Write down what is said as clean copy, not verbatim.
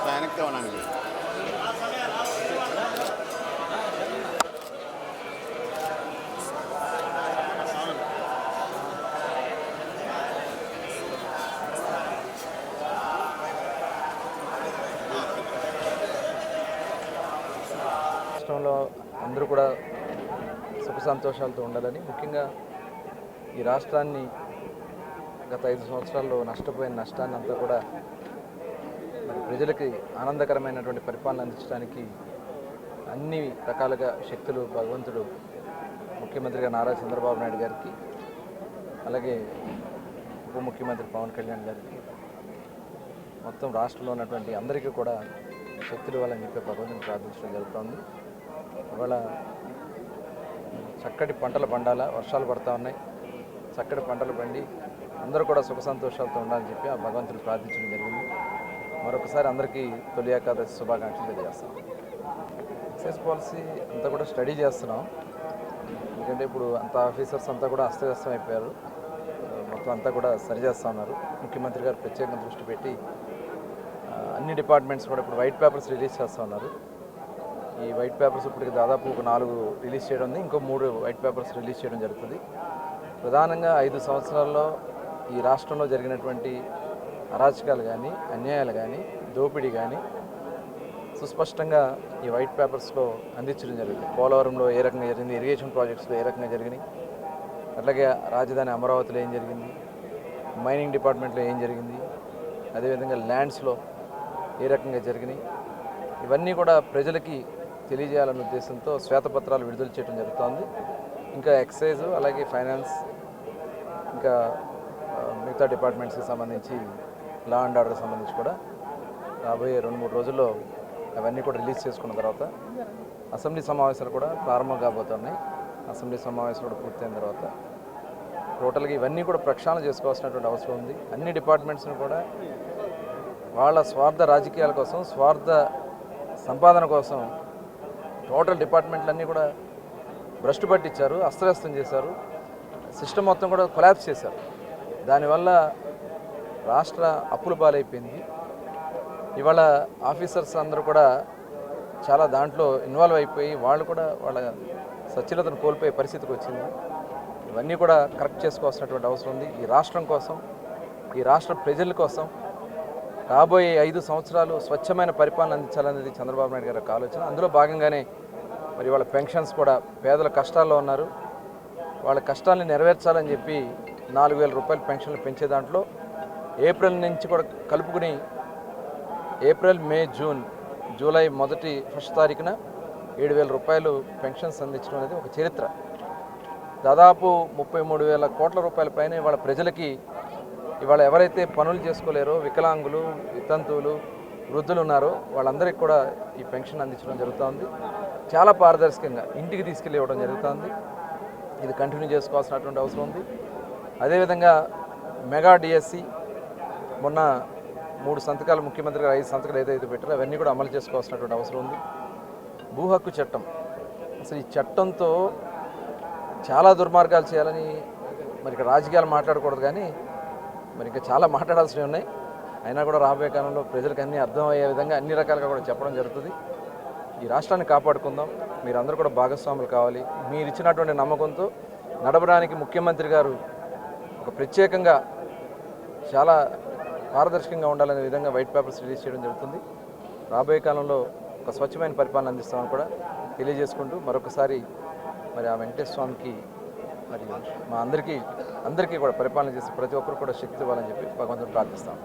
వెనక్కి ఉన్నాను. రాష్ట్రంలో అందరూ కూడా సుఖ సంతోషాలతో ఉండాలని, ముఖ్యంగా ఈ రాష్ట్రాన్ని గత 5 సంవత్సరాల్లో నష్టపోయిన నష్టాన్ని అంతా కూడా మరి ప్రజలకి ఆనందకరమైనటువంటి పరిపాలన అందించడానికి అన్ని రకాలుగా శక్తులు భగవంతుడు ముఖ్యమంత్రిగా నారా చంద్రబాబు నాయుడు గారికి, అలాగే ఉప ముఖ్యమంత్రి పవన్ కళ్యాణ్ గారికి, మొత్తం రాష్ట్రంలో ఉన్నటువంటి అందరికీ కూడా శక్తులు ఇవ్వాలని చెప్పి భగవంతుని ప్రార్థించడం జరుగుతుంది. ఇవాళ చక్కటి పంటలు పండాలా, వర్షాలు పడుతూ ఉన్నాయి, చక్కటి పంటలు పండి అందరూ కూడా సుఖ సంతోషాలతో ఉండాలని చెప్పి ఆ భగవంతుని ప్రార్థించడం జరిగింది. మరొకసారి అందరికీ తొలి ఏకాదశి శుభాకాంక్షలు తెలియజేస్తాం. ఎక్సైజ్ పాలసీ అంతా కూడా స్టడీ చేస్తున్నాం. ఎందుకంటే ఇప్పుడు అంత ఆఫీసర్స్ అంతా కూడా అస్తవ్యస్తం అయిపోయారు. మొత్తం అంతా కూడా సరిచేస్తూ ఉన్నారు. ముఖ్యమంత్రి గారు ప్రత్యేకంగా దృష్టి పెట్టి అన్ని డిపార్ట్మెంట్స్ కూడా ఇప్పుడు వైట్ పేపర్స్ రిలీజ్ చేస్తూ ఉన్నారు. ఈ వైట్ పేపర్స్ ఇప్పటికి దాదాపు ఒక 4 రిలీజ్ చేయడం ఉంది. ఇంకో 3 వైట్ పేపర్స్ రిలీజ్ చేయడం జరుగుతుంది. ప్రధానంగా 5 సంవత్సరాల్లో ఈ రాష్ట్రంలో జరిగినటువంటి అరాచకాలు కానీ, అన్యాయాలు కానీ, దోపిడీ కానీ సుస్పష్టంగా ఈ వైట్ పేపర్స్లో అందించడం జరిగింది. పోలవరంలో ఏ రకంగా జరిగింది, ఇరిగేషన్ ప్రాజెక్ట్స్లో ఏ రకంగా జరిగినాయి, అట్లాగే రాజధాని అమరావతిలో ఏం జరిగింది, మైనింగ్ డిపార్ట్మెంట్లో ఏం జరిగింది, అదేవిధంగా ల్యాండ్స్లో ఏ రకంగా జరిగినాయి, ఇవన్నీ కూడా ప్రజలకి తెలియజేయాలనే ఉద్దేశంతో శ్వేతపత్రాలు విడుదల చేయడం జరుగుతోంది. ఇంకా ఎక్సైజ్, అలాగే ఫైనాన్స్, ఇంకా మిగతా డిపార్ట్మెంట్స్కి సంబంధించి లా అండ్ ఆర్డర్కి సంబంధించి కూడా రాబోయే 2-3 రోజుల్లో అవన్నీ కూడా రిలీజ్ చేసుకున్న తర్వాత అసెంబ్లీ సమావేశాలు కూడా ప్రారంభం కాబోతున్నాయి. అసెంబ్లీ సమావేశాలు కూడా పూర్తయిన తర్వాత టోటల్గా ఇవన్నీ కూడా ప్రక్షాళన చేసుకోవాల్సినటువంటి అవసరం ఉంది. అన్ని డిపార్ట్మెంట్స్ని కూడా వాళ్ళ స్వార్థ రాజకీయాల కోసం, స్వార్థ సంపాదన కోసం టోటల్ డిపార్ట్మెంట్లన్నీ కూడా భ్రష్టు పట్టించారు, అస్తవ్యస్తం చేశారు, సిస్టమ్ మొత్తం కూడా కొలాప్స్ చేశారు. దానివల్ల రాష్ట్ర అప్పుల పాలైపోయింది. ఇవాళ ఆఫీసర్స్ అందరూ కూడా చాలా దాంట్లో ఇన్వాల్వ్ అయిపోయి వాళ్ళు కూడా వాళ్ళ సచ్ఛిలతను కోల్పోయే పరిస్థితికి వచ్చింది. ఇవన్నీ కూడా కరెక్ట్ చేసుకోవాల్సినటువంటి అవసరం ఉంది. ఈ రాష్ట్రం కోసం, ఈ రాష్ట్ర ప్రజల కోసం రాబోయే 5 సంవత్సరాలు స్వచ్ఛమైన పరిపాలన అందించాలనేది చంద్రబాబు నాయుడు గారి యొక్క ఆలోచన. అందులో భాగంగానే మరి వాళ్ళ పెన్షన్స్ కూడా, పేదల కష్టాల్లో ఉన్నారు, వాళ్ళ కష్టాలని నెరవేర్చాలని చెప్పి 4,000 రూపాయలు పెన్షన్లు పెంచే దాంట్లో ఏప్రిల్ నుంచి కూడా కలుపుకుని ఏప్రిల్, మే, జూన్, జూలై ఫస్ట్ తారీఖున 7,000 రూపాయలు పెన్షన్స్ అందించడం అనేది ఒక చరిత్ర. దాదాపు 33,000 కోట్ల రూపాయల పైన వాళ్ళ ప్రజలకి ఇవాళ ఎవరైతే పనులు చేసుకోలేరో, వికలాంగులు, వితంతువులు, వృద్ధులు ఉన్నారో వాళ్ళందరికీ కూడా ఈ పెన్షన్ అందించడం జరుగుతుంది. చాలా పారదర్శకంగా ఇంటికి తీసుకెళ్ళి ఇవ్వడం జరుగుతుంది. ఇది కంటిన్యూ చేసుకోవాల్సినటువంటి అవసరం ఉంది. అదేవిధంగా మెగా డిఎస్సి మొన్న 3 సంతకాలు, ముఖ్యమంత్రి గారు 5 సంతకాలు ఏదైతే పెట్టారో అవన్నీ కూడా అమలు చేసుకోవాల్సినటువంటి అవసరం ఉంది. భూ హక్కు చట్టం, అసలు ఈ చట్టంతో చాలా దుర్మార్గాలు చేయాలని మరి ఇక్కడ రాజకీయాలు మాట్లాడకూడదు, కానీ మరి ఇంకా చాలా మాట్లాడాల్సినవి ఉన్నాయి. అయినా కూడా రాబోయే కాలంలో ప్రజలకు అన్నీ అర్థమయ్యే విధంగా అన్ని రకాలుగా కూడా చెప్పడం జరుగుతుంది. ఈ రాష్ట్రాన్ని కాపాడుకుందాం, మీరందరూ కూడా భాగస్వాములు కావాలి. మీరు ఇచ్చినటువంటి నమ్మకంతో నడపడానికి ముఖ్యమంత్రి గారు ఒక ప్రత్యేకంగా చాలా పారదర్శకంగా ఉండాలనే విధంగా వైట్ పేపర్స్ రిలీజ్ చేయడం జరుగుతుంది. రాబోయే కాలంలో ఒక స్వచ్ఛమైన పరిపాలన అందిస్తామని కూడా తెలియజేసుకుంటూ మరొకసారి మరి ఆ వెంకటేశ్వర స్వామికి మరి మా అందరికీ కూడా పరిపాలన చేసి ప్రతి ఒక్కరు కూడా శక్తి ఇవ్వాలని చెప్పి భగవంతుని ప్రార్థిస్తాం.